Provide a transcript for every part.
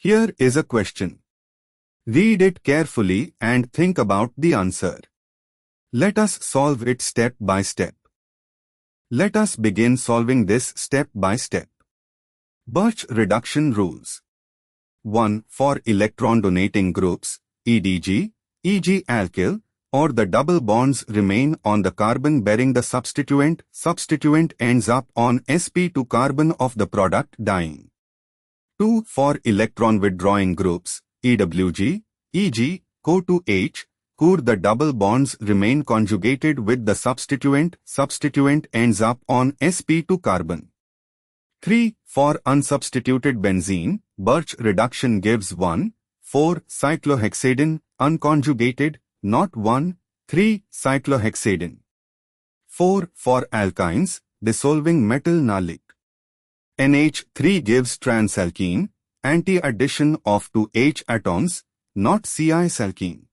Here is a question. Read it carefully and think about the answer. Let us solve it step by step. Let us begin solving this step by step. Birch reduction rules. 1. For electron-donating groups, EDG, e.g. alkyl, or the double bonds remain on the carbon bearing the substituent ends up on sp2 carbon of the product dying. 2. For electron-withdrawing groups, EWG, e.g. CO2H, the double bonds remain conjugated with the substituent ends up on sp2 carbon. 3. For unsubstituted benzene, Birch reduction gives 1,4-cyclohexadiene, unconjugated, not 1,3-cyclohexadiene. 4. For alkynes, dissolving metal nalic. NH3 gives transalkene, anti-addition of 2 H atoms, not Ci-salkene.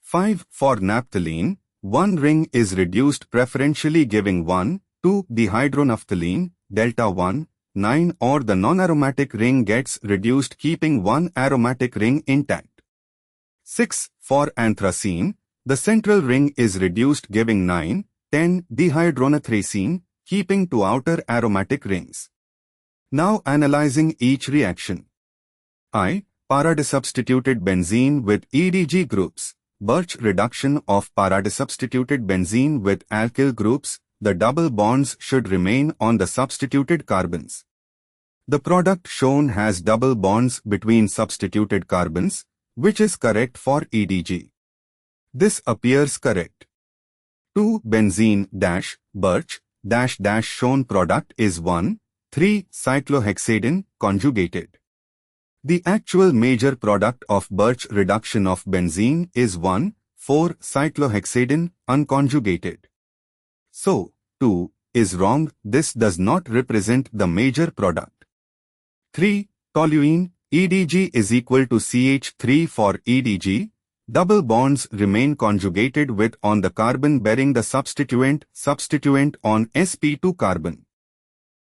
5. For naphthalene, one ring is reduced preferentially giving 1,2-dihydronaphthalene, delta 1, 9 or the non-aromatic ring gets reduced keeping one aromatic ring intact. 6. For anthracene, the central ring is reduced giving 9,10-dihydronathracene, keeping 2 outer aromatic rings. Now analyzing each reaction. I. Paradisubstituted benzene with EDG groups. Birch reduction of paradisubstituted benzene with alkyl groups, the double bonds should remain on the substituted carbons. The product shown has double bonds between substituted carbons, which is correct for EDG. This appears correct. 2. Benzene Birch shown product is 1,3-cyclohexadiene conjugated. The actual major product of Birch reduction of benzene is 1,4-cyclohexadiene unconjugated. So, 2 is wrong. This does not represent the major product. 3. Toluene EDG is equal to CH3 for EDG. Double bonds remain conjugated with on the carbon bearing the substituent on sp2 carbon.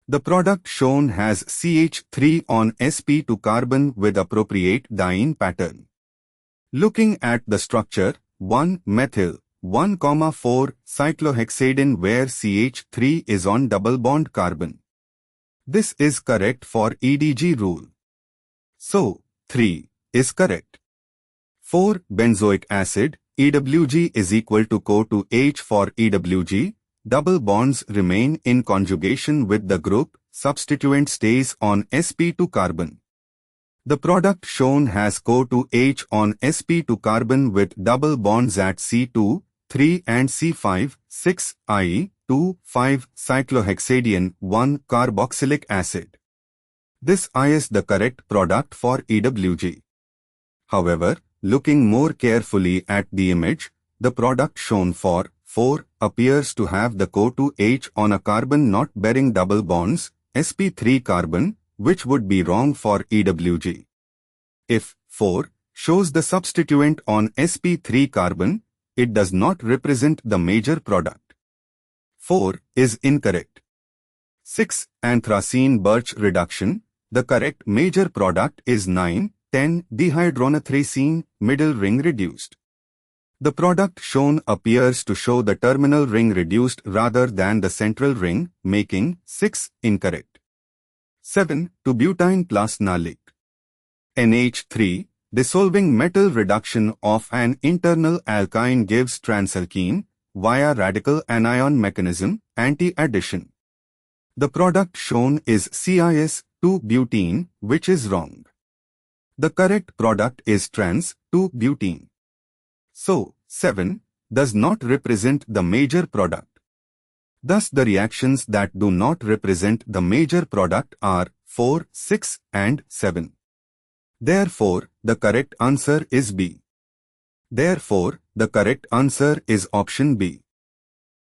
The product shown has CH3 on sp2 carbon with appropriate diene pattern. Looking at the structure, 1-methyl, 1,4-cyclohexadiene where CH3 is on double bond carbon. This is correct for EDG rule. So, 3 is correct. 4. Benzoic acid, EWG is equal to CO2H for EWG. Double bonds remain in conjugation with the group, substituent stays on sp2 carbon. The product shown has CO2H on sp2 carbon with double bonds at C2, 3 and C5, 6, i.e. 2,5-cyclohexadiene 1-carboxylic acid. This is the correct product for EWG. However, looking more carefully at the image, the product shown for 4 appears to have the CO2H on a carbon not bearing double bonds, sp3 carbon, which would be wrong for EWG. If 4 shows the substituent on sp3 carbon, it does not represent the major product. 4 is incorrect. 6. Anthracene Birch reduction. The correct major product is 9,10-dihydronathracene, middle ring reduced. The product shown appears to show the terminal ring reduced rather than the central ring, making 6 incorrect. 7. 2-butyne plus nalic. NH3, dissolving metal reduction of an internal alkyne gives transalkene, via radical anion mechanism, anti-addition. The product shown is cis-2-butene, which is wrong. The correct product is trans-2-butene. So, 7 does not represent the major product. Thus the reactions that do not represent the major product are 4, 6 and 7. Therefore, the correct answer is B. Therefore, the correct answer is option B.